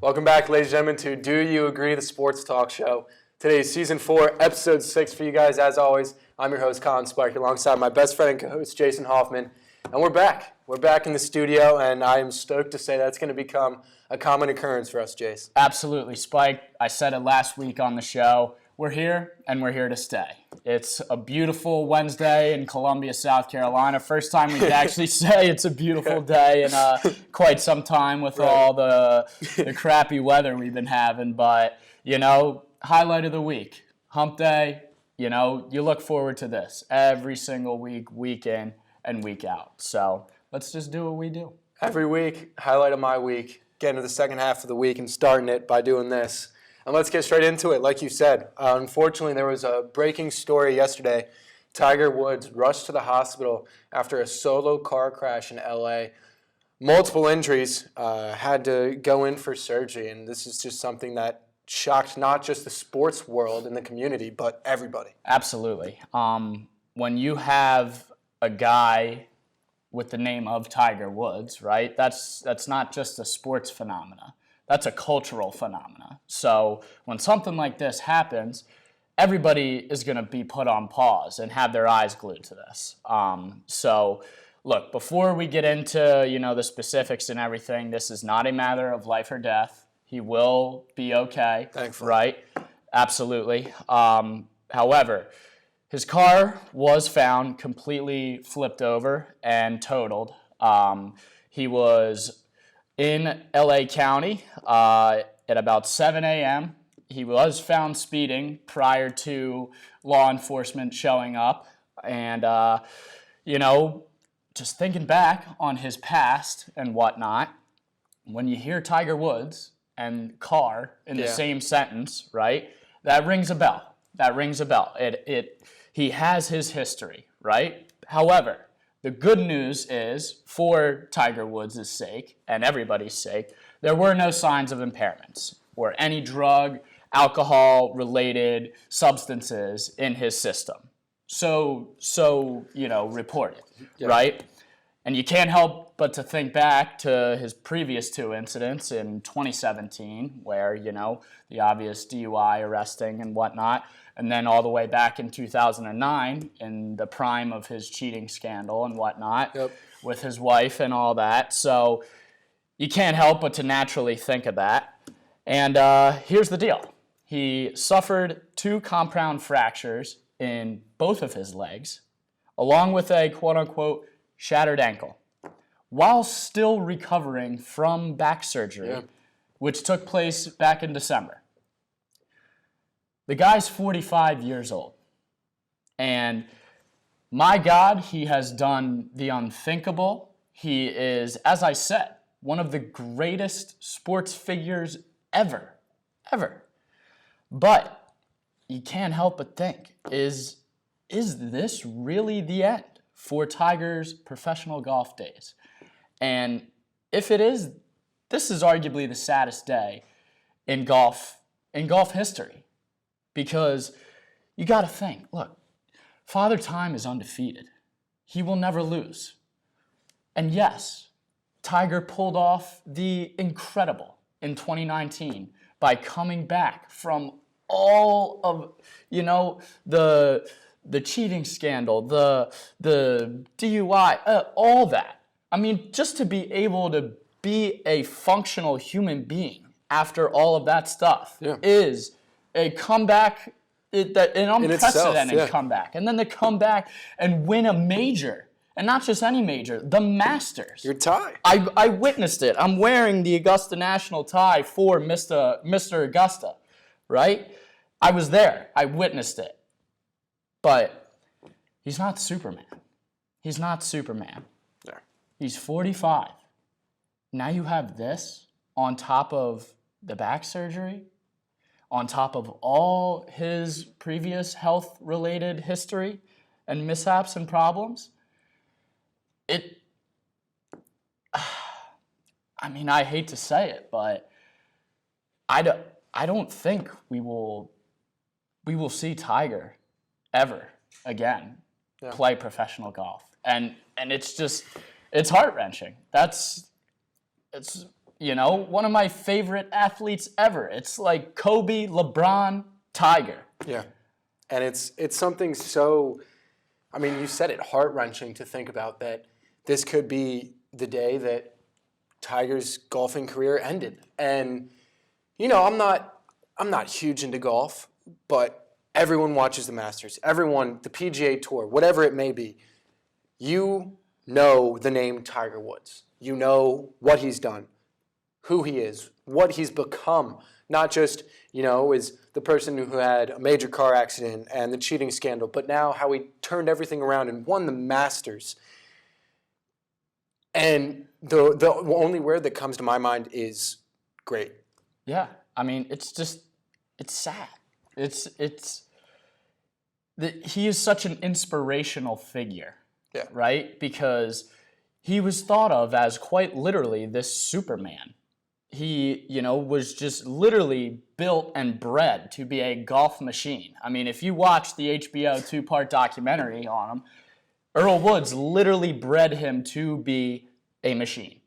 Welcome back, ladies and gentlemen, to Do You Agree, the sports talk show. Today is Season 4, Episode 6 for you guys. As always, I'm your host, Collin Sparky, alongside my best friend and co-host, Jason Hoffman. And we're back. We're back in the studio, and I am stoked to say that's going to become a common occurrence for us, Jace. Absolutely, Spike. I said it last week on the show. We're here, and we're here to stay. It's a beautiful Wednesday in Columbia, South Carolina. First time we can actually say it's a beautiful day in quite some time with all the crappy weather we've been having. But, highlight of the week, hump day, you look forward to this every single week, week in and week out. So let's just do what we do. Every week, highlight of my week, getting to the second half of the week and starting it by doing this. And let's get straight into it. Like you said, unfortunately, there was a breaking story yesterday. Tiger Woods rushed to the hospital after a solo car crash in L.A. Multiple injuries, had to go in for surgery. And this is just something that shocked not just the sports world and the community, but everybody. Absolutely. When you have a guy with the name of Tiger Woods, right, that's not just a sports phenomena. That's a cultural phenomena. So when something like this happens, everybody is going to be put on pause and have their eyes glued to this. So look, before we get into, the specifics and everything, this is not a matter of life or death. He will be okay. Thankfully. Right? Absolutely. However, his car was found completely flipped over and totaled. He was in L.A. County at about 7 a.m. He was found speeding prior to law enforcement showing up. And, just thinking back on his past and whatnot, when you hear Tiger Woods and car in the same sentence, right, that rings a bell. He has his history, right? However, the good news is, for Tiger Woods' sake and everybody's sake, there were no signs of impairments or any drug, alcohol-related substances in his system. So reported, right? And you can't help but to think back to his previous two incidents in 2017, where, the obvious DUI arresting and whatnot, and then all the way back in 2009 in the prime of his cheating scandal and whatnot with his wife and all that. So you can't help but to naturally think of that. And here's the deal. He suffered 2 compound fractures in both of his legs, along with a quote-unquote shattered ankle, while still recovering from back surgery, which took place back in December. The guy's 45 years old, and my God, he has done the unthinkable. He is, as I said, one of the greatest sports figures ever. But you can't help but think, is this really the end for Tiger's professional golf days? And if it is, this is arguably the saddest day in golf history. Because you got to think, look, Father Time is undefeated. He will never lose. And yes, Tiger pulled off the incredible in 2019 by coming back from all of, the cheating scandal, the DUI, all that. I mean, just to be able to be a functional human being after all of that stuff is a comeback, an unprecedented comeback. And then to come back and win a major, and not just any major, the Masters. Your tie. I witnessed it. I'm wearing the Augusta National tie for Mr. Augusta, right? I was there. I witnessed it. But he's not Superman. Yeah. He's 45. Now you have this on top of the back surgery, on top of all his previous health-related history and mishaps and problems. I hate to say it, but I don't think we will see Tiger ever again play professional golf. And it's heart-wrenching. It's one of my favorite athletes ever. It's like Kobe, LeBron, Tiger. Yeah. And it's something so, I mean, you said it, heart-wrenching to think about that this could be the day that Tiger's golfing career ended. And, I'm not huge into golf, but everyone watches the Masters. Everyone, the PGA Tour, whatever it may be, you know the name Tiger Woods. You know what he's done, who he is, what he's become. Not just, is the person who had a major car accident and the cheating scandal, but now how he turned everything around and won the Masters. And the only word that comes to my mind is great. Yeah, I mean, it's sad. He is such an inspirational figure, right? Because he was thought of as quite literally this Superman. He, was just literally built and bred to be a golf machine. I mean, if you watch the HBO 2-part documentary on him, Earl Woods literally bred him to be a machine.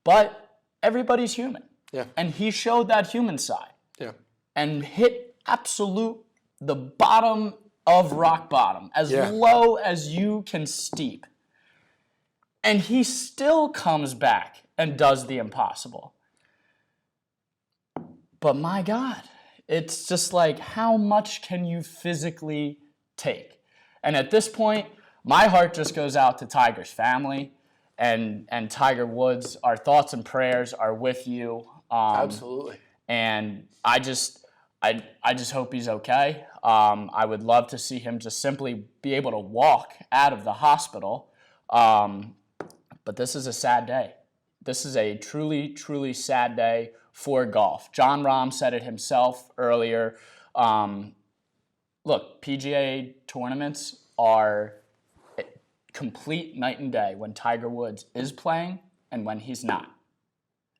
But everybody's human. Yeah. And he showed that human side. Yeah. And hit the bottom of rock bottom, as low as you can steep. And he still comes back and does the impossible. But my God, it's just like, how much can you physically take? And at this point, my heart just goes out to Tiger's family and Tiger Woods. Our thoughts and prayers are with you. Absolutely. And I just hope he's okay. I would love to see him just simply be able to walk out of the hospital. But this is a sad day. This is a truly, truly sad day for golf. John Rahm said it himself earlier. Look, PGA tournaments are complete night and day when Tiger Woods is playing and when he's not.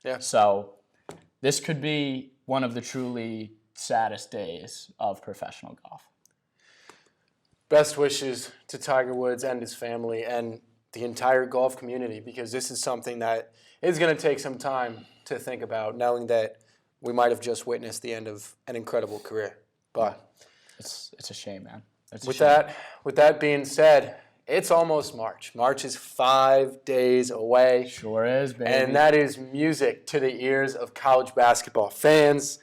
Yeah. So this could be one of the truly saddest days of professional golf. Best wishes to Tiger Woods and his family and the entire golf community, because this is something that is going to take some time to think about, knowing that we might have just witnessed the end of an incredible career. But it's a shame, man. With that being said, it's almost March. March is 5 days away. Sure is, baby. And that is music to the ears of college basketball fans.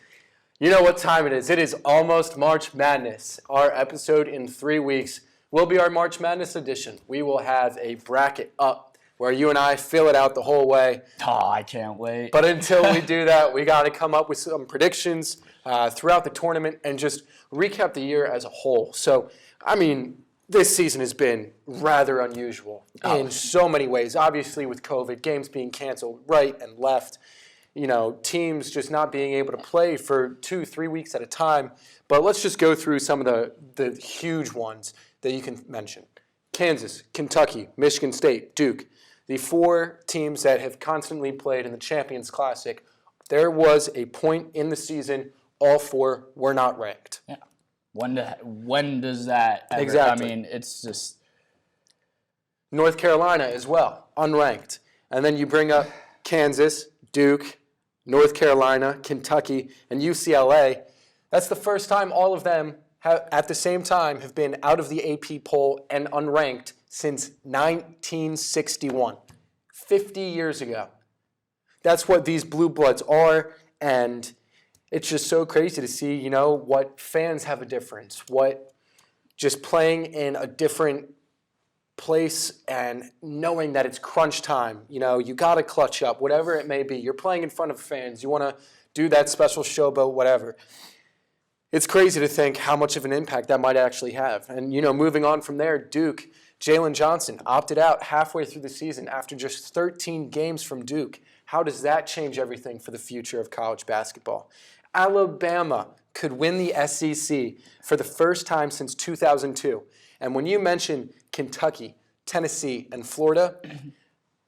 You know what time it is. It is almost March Madness. Our episode in 3 weeks will be our March Madness edition. We will have a bracket up where you and I fill it out the whole way. Oh, I can't wait. But until we do that, we got to come up with some predictions throughout the tournament and just recap the year as a whole. So, I mean, this season has been rather unusual in so many ways. Obviously, with COVID, games being canceled right and left, teams just not being able to play for 2-3 weeks at a time. But let's just go through some of the huge ones that you can mention. Kansas, Kentucky, Michigan State, Duke, the 4 teams that have constantly played in the Champions Classic. There was a point in the season all 4 were not ranked. Yeah. When does that ever? Exactly. I mean, it's just... North Carolina as well, unranked. And then you bring up Kansas, Duke, North Carolina, Kentucky, and UCLA. That's the first time all of them at the same time have been out of the AP poll and unranked since 1961, 50 years ago. That's what these blue bloods are, and it's just so crazy to see, what fans have a difference, what just playing in a different place and knowing that it's crunch time. You got to clutch up, whatever it may be. You're playing in front of fans. You want to do that special showboat, whatever. It's crazy to think how much of an impact that might actually have. And, moving on from there, Duke, Jalen Johnson opted out halfway through the season after just 13 games from Duke. How does that change everything for the future of college basketball? Alabama could win the SEC for the first time since 2002. And when you mention Kentucky, Tennessee, and Florida,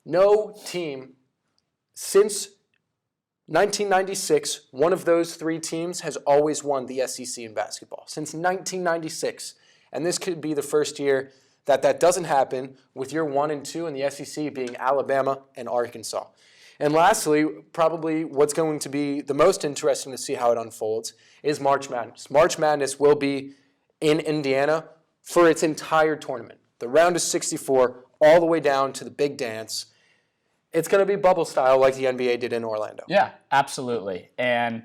no team since 1996, one of those 3 teams has always won the SEC in basketball. Since 1996. And this could be the first year that doesn't happen, with year 1 and 2 in the SEC being Alabama and Arkansas. And lastly, probably what's going to be the most interesting to see how it unfolds is March Madness. March Madness will be in Indiana for its entire tournament. The round of 64 all the way down to the big dance. It's going to be bubble style like the NBA did in Orlando. Yeah, absolutely. And,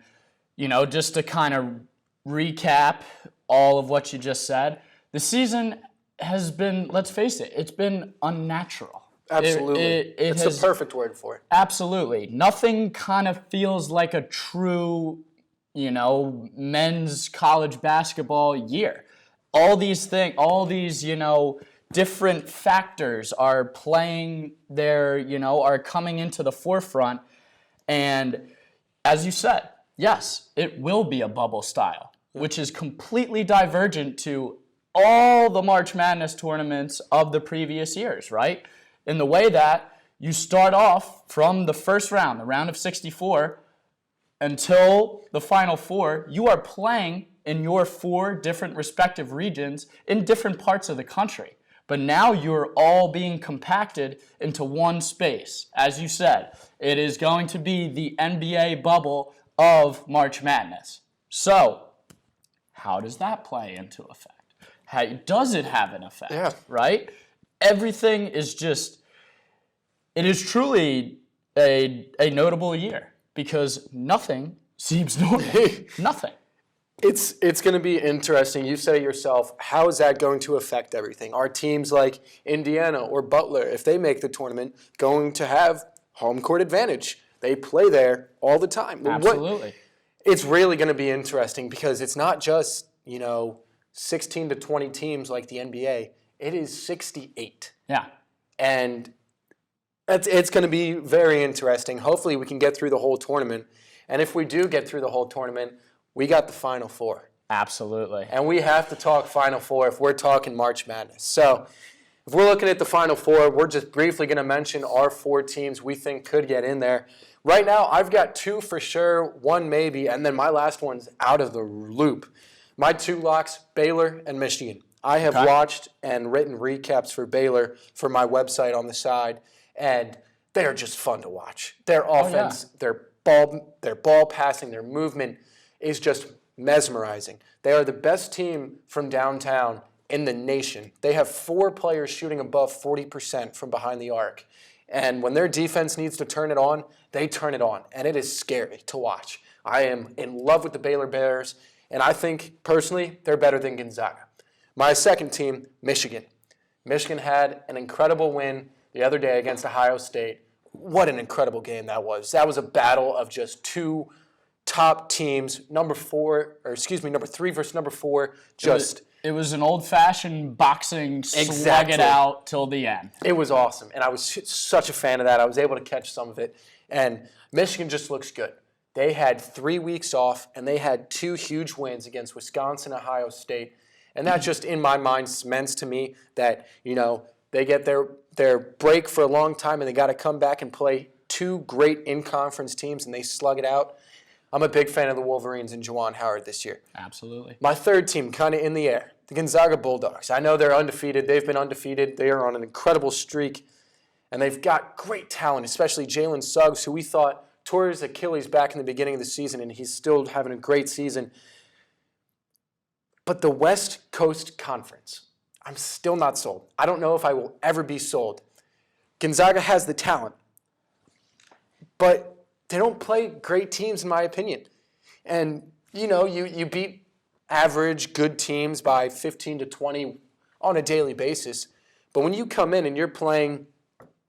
just to kind of recap all of what you just said, the season has been, let's face it, it's been unnatural. Absolutely. It's the perfect word for it. Absolutely. Nothing kind of feels like a true, men's college basketball year. All these, different factors are playing are coming into the forefront. And as you said, yes, it will be a bubble style, which is completely divergent to all the March Madness tournaments of the previous years, right? In the way that you start off from the first round, the round of 64, until the Final Four, you are playing in your 4 different respective regions in different parts of the country. But now you're all being compacted into one space. As you said, it is going to be the NBA bubble of March Madness. So, how does that play into effect? How does it have an effect? Yeah. Right? Everything is it is truly a notable year because nothing seems normal. Nothing. It's going to be interesting. You said it yourself. How is that going to affect everything? Are teams like Indiana or Butler, if they make the tournament, going to have home court advantage? They play there all the time. Absolutely. It's really going to be interesting because it's not just, 16 to 20 teams like the NBA. It is 68. Yeah. And it's going to be very interesting. Hopefully we can get through the whole tournament. And if we do get through the whole tournament, we got the Final Four. Absolutely. And we have to talk Final Four if we're talking March Madness. So if we're looking at the Final Four, we're just briefly going to mention our 4 teams we think could get in there. Right now, I've got 2 for sure, 1 maybe, and then my last one's out of the loop. My 2 locks, Baylor and Michigan. I have watched and written recaps for Baylor for my website on the side, and they're just fun to watch. Their offense, their ball passing, their movement is just mesmerizing. They are the best team from downtown in the nation. They have 4 players shooting above 40% from behind the arc. And when their defense needs to turn it on, they turn it on. And it is scary to watch. I am in love with the Baylor Bears, and I think, personally, they're better than Gonzaga. My second team, Michigan. Michigan had an incredible win the other day against Ohio State. What an incredible game that was. That was a battle of just 2 top teams, number 3 versus number 4. It was an old-fashioned boxing, slug it out till the end. It was awesome, and I was such a fan of that. I was able to catch some of it, and Michigan just looks good. They had 3 weeks off, and they had 2 huge wins against Wisconsin and Ohio State, and that just, in my mind, cements to me that, they get their break for a long time, and they got to come back and play 2 great in-conference teams, and they slug it out. I'm a big fan of the Wolverines and Juwan Howard this year. Absolutely. My third team, kind of in the air, the Gonzaga Bulldogs. I know they're undefeated. They've been undefeated. They are on an incredible streak, and they've got great talent, especially Jalen Suggs, who we thought tore his Achilles back in the beginning of the season, and he's still having a great season. But the West Coast Conference, I'm still not sold. I don't know if I will ever be sold. Gonzaga has the talent, but they don't play great teams, in my opinion. And, you beat average, good teams by 15 to 20 on a daily basis. But when you come in and you're playing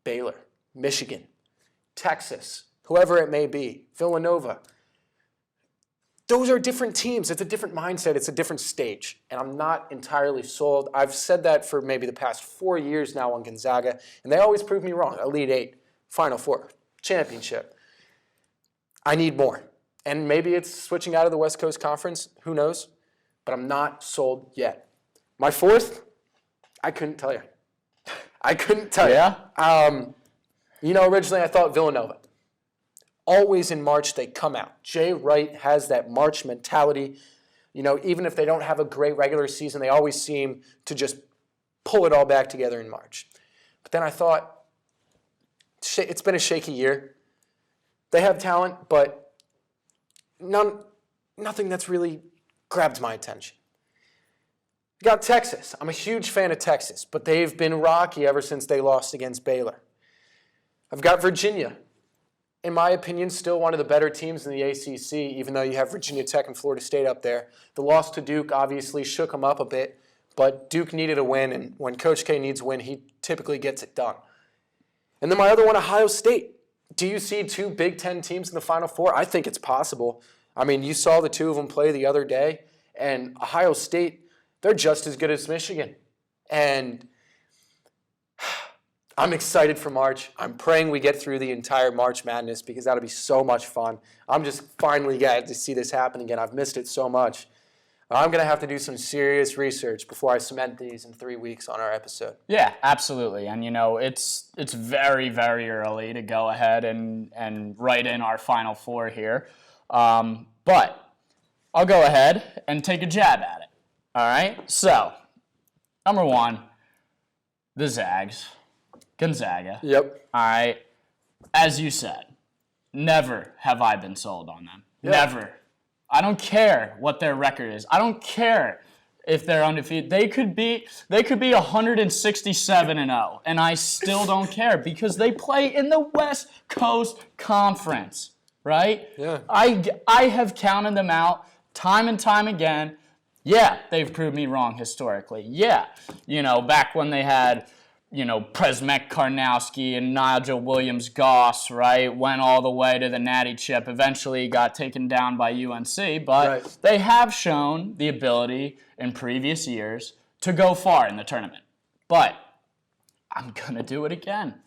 Baylor, Michigan, Texas, whoever it may be, Villanova, those are different teams. It's a different mindset. It's a different stage. And I'm not entirely sold. I've said that for maybe the past 4 years now on Gonzaga, and they always prove me wrong. Elite 8, Final Four, championship. I need more. And maybe it's switching out of the West Coast Conference. Who knows? But I'm not sold yet. My fourth, I couldn't tell you. I couldn't tell you. Yeah? Originally I thought Villanova. Always in March they come out. Jay Wright has that March mentality. Even if they don't have a great regular season, they always seem to just pull it all back together in March. But then I thought, it's been a shaky year. They have talent, but nothing that's really grabbed my attention. You got Texas. I'm a huge fan of Texas, but they've been rocky ever since they lost against Baylor. I've got Virginia. In my opinion, still one of the better teams in the ACC, even though you have Virginia Tech and Florida State up there. The loss to Duke obviously shook them up a bit, but Duke needed a win, and when Coach K needs a win, he typically gets it done. And then my other one, Ohio State. Do you see two Big Ten teams in the Final Four? I think it's possible. I mean, you saw the two of them play the other day, and Ohio State, they're just as good as Michigan. And I'm excited for March. I'm praying we get through the entire March Madness because that'll be so much fun. I'm just finally glad to see this happen again. I've missed it so much. I'm going to have to do some serious research before I cement these in 3 weeks on our episode. Yeah, absolutely. And, it's very, very early to go ahead and write in our Final Four here. But I'll go ahead and take a jab at it. All right? So, number one, the Zags. Gonzaga. Yep. All right? As you said, never have I been sold on them. Yeah. Never. I don't care what their record is. I don't care if they're undefeated. They could be 167-0, and I still don't care because they play in the West Coast Conference, right? Yeah. I have counted them out time and time again. Yeah, they've proved me wrong historically. Yeah, back when they had Presmek Karnowski and Nigel Williams-Goss, right, went all the way to the Natty Chip, eventually got taken down by UNC, but right. They have shown the ability in previous years to go far in the tournament. But I'm going to do it again.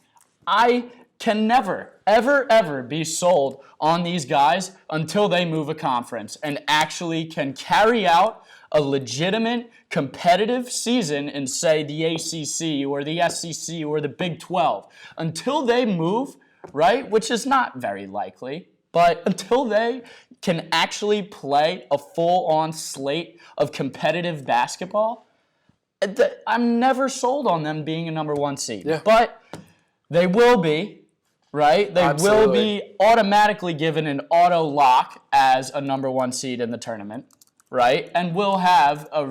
I can never, ever, ever be sold on these guys until they move a conference and actually can carry out a legitimate competitive season in, say, the ACC or the SEC or the Big 12. Until they move, right, which is not very likely, but until they can actually play a full-on slate of competitive basketball, I'm never sold on them being a number one seed. Yeah. But they will be, right? They Absolutely. will be automatically given an auto lock as a number one seed in the tournament. Right, and we'll have a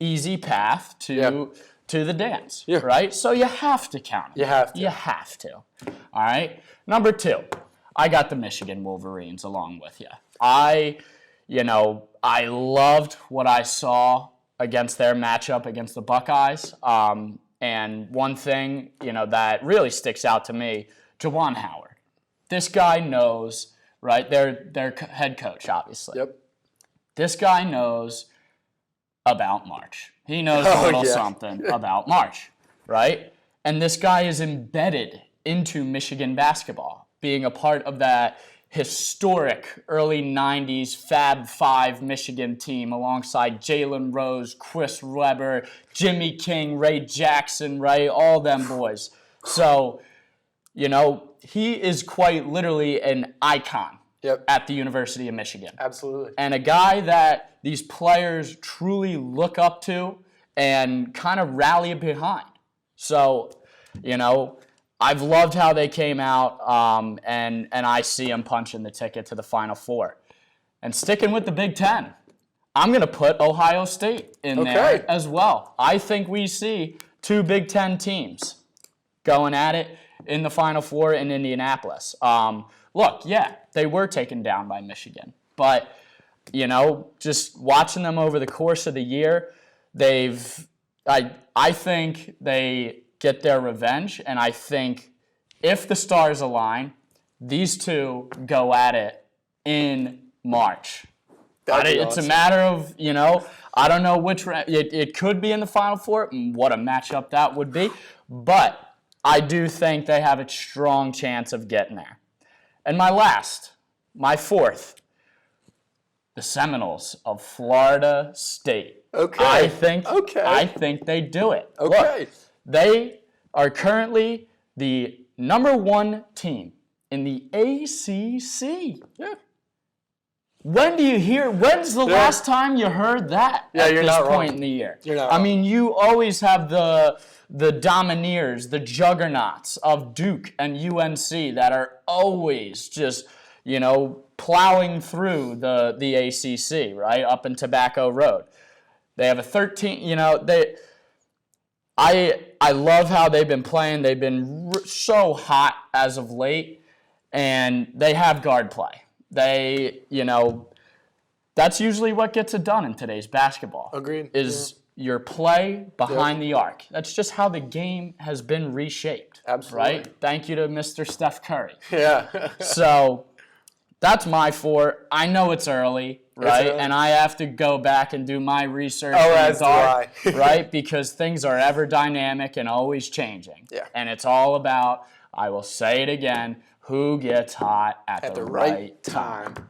easy path to the dance. Yeah. Right, so you have to count it. You have to. You have to. All right. Number two, I got the Michigan Wolverines along with you. I loved what I saw against their matchup against the Buckeyes. And one thing that really sticks out to me, Juwan Howard. This guy knows, right? Their head coach, obviously. Yep. This guy knows about March. He knows a little something about March, right? And this guy is embedded into Michigan basketball, being a part of that historic early 90s Fab Five Michigan team alongside Jalen Rose, Chris Webber, Jimmy King, Ray Jackson, right? All them boys. So, he is quite literally an icon. Yep. At the University of Michigan. Absolutely. And a guy that these players truly look up to and kind of rally behind. So, I've loved how they came out, and I see them punching the ticket to the Final Four. And sticking with the Big Ten, I'm going to put Ohio State in there as well. I think we see two Big Ten teams going at it in the Final Four in Indianapolis. Look, yeah, they were taken down by Michigan. But, just watching them over the course of the year, I think they get their revenge. And I think if the stars align, these two go at it in March. It's a matter of, I don't know which it could be in the Final Four. What a matchup that would be. But I do think they have a strong chance of getting there. And my fourth, the Seminoles of Florida State. Okay. I think they do it. Okay. Look, they are currently the number one team in the ACC. Yeah. When's the last time you heard that at you're this not point wrong. in the year? You're not I wrong. mean, you always have the Domineers, the juggernauts of Duke and UNC that are always just, plowing through the ACC, right, up in Tobacco Road. They have a 13, I love how they've been playing. They've been so hot as of late, and they have guard play. That's usually what gets it done in today's basketball. Agreed. Is your play behind the arc. That's just how the game has been reshaped. Absolutely. Right? Thank you to Mr. Steph Curry. Yeah. So that's my 4. I know it's early, right? early. And I have to go back and do my research in as the do dark, I. right? Because things are ever dynamic and always changing. Yeah. And it's all about, I will say it again, who gets hot at the right time.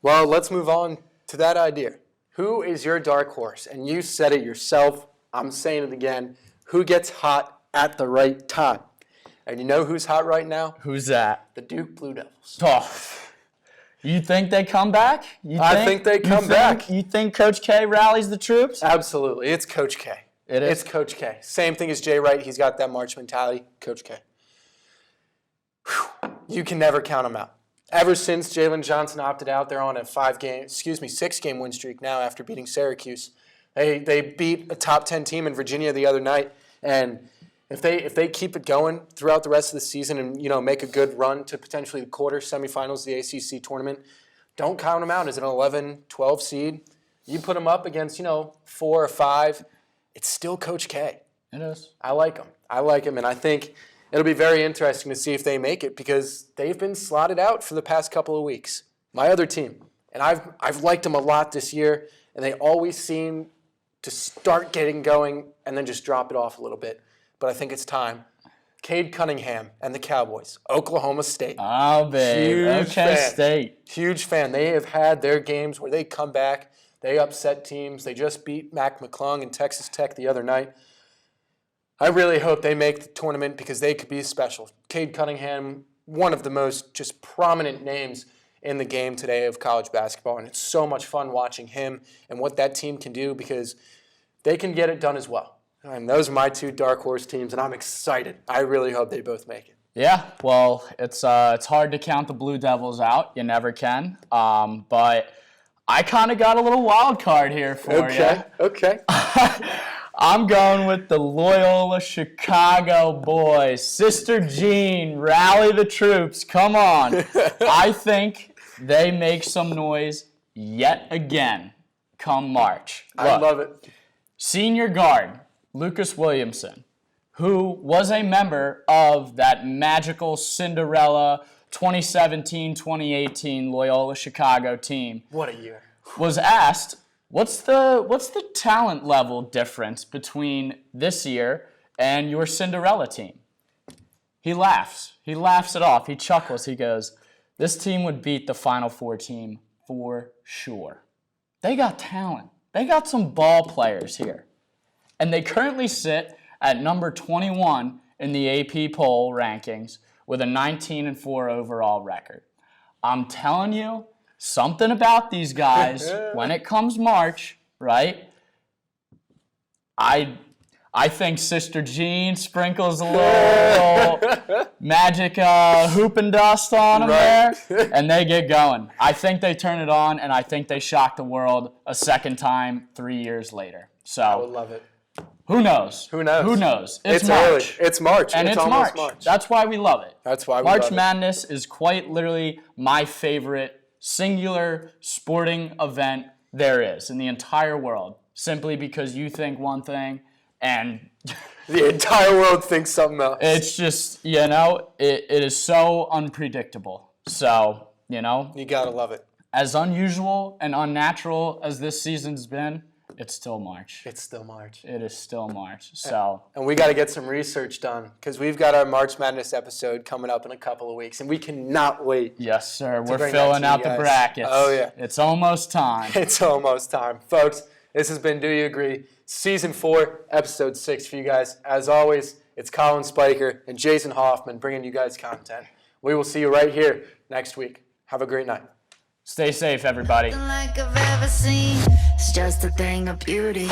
Well, let's move on to that idea. Who is your dark horse? And you said it yourself. I'm saying it again. Who gets hot at the right time? And you know who's hot right now? Who's that? The Duke Blue Devils. Oh, you think they come back? I think they come back. You think Coach K rallies the troops? Absolutely. It's Coach K. It is? It's Coach K. Same thing as Jay Wright. He's got that March mentality. Coach K. Whew. You can never count him out. Ever since Jalen Johnson opted out, they're on a 6-game win streak now after beating Syracuse. They beat a top 10 team in Virginia the other night, and if they keep it going throughout the rest of the season and make a good run to potentially the semifinals of the ACC tournament, don't count them out as an 11, 12 seed. You put them up against 4 or 5, it's still Coach K. It is. I like him, and I think it'll be very interesting to see if they make it because they've been slotted out for the past couple of weeks. My other team, and I've liked them a lot this year, and they always seem to start getting going and then just drop it off a little bit. But I think it's time. Cade Cunningham and the Cowboys, Oklahoma State. Oh, babe. Okay, State. Huge fan. They have had their games where they come back, they upset teams. They just beat Mac McClung and Texas Tech the other night. I really hope they make the tournament because they could be special. Cade Cunningham, one of the most just prominent names in the game today of college basketball, and it's so much fun watching him and what that team can do because they can get it done as well. And those are my 2 dark horse teams, and I'm excited. I really hope they both make it. Yeah, well, it's hard to count the Blue Devils out. You never can. But I kind of got a little wild card here for you. Okay. I'm going with the Loyola-Chicago boys. Sister Jean, rally the troops. Come on. I think they make some noise yet again come March. Look, I love it. Senior guard, Lucas Williamson, who was a member of that magical Cinderella 2017-2018 Loyola-Chicago team. What a year. Was asked, what's the talent level difference between this year and your Cinderella team? He laughs. He laughs it off. He chuckles. He goes, this team would beat the Final Four team for sure. They got talent. They got some ball players here. And they currently sit at number 21 in the AP poll rankings with a 19-4 overall record. I'm telling you, something about these guys when it comes March, right? I think Sister Jean sprinkles a little magic hoop and dust on them there, and they get going. I think they turn it on, and I think they shock the world a second time 3 years later. So I would love it. Who knows? Who knows? Who knows? It's March. early. It's March. And it's almost March. That's why we love it. That's why we March love it. Madness is quite literally my favorite singular sporting event there is in the entire world, simply because you think one thing and the entire world thinks something else. it's just, it is so unpredictable. So, You gotta love it. as unusual and unnatural as this season's been, it's still March. It's still March. It is still March. So, And we got to get some research done because we've got our March Madness episode coming up in a couple of weeks, and we cannot wait. yes, sir. We're bring that filling to you out the guys. brackets. Oh, yeah. It's almost time. It's almost time. Folks, this has been Do You Agree? Season 4, Episode 6 for you guys. As always, it's Collin Spiker and Jason Hoffman bringing you guys content. We will see you right here next week. Have a great night. Stay safe, everybody. Like I've ever seen. It's just a thing of beauty.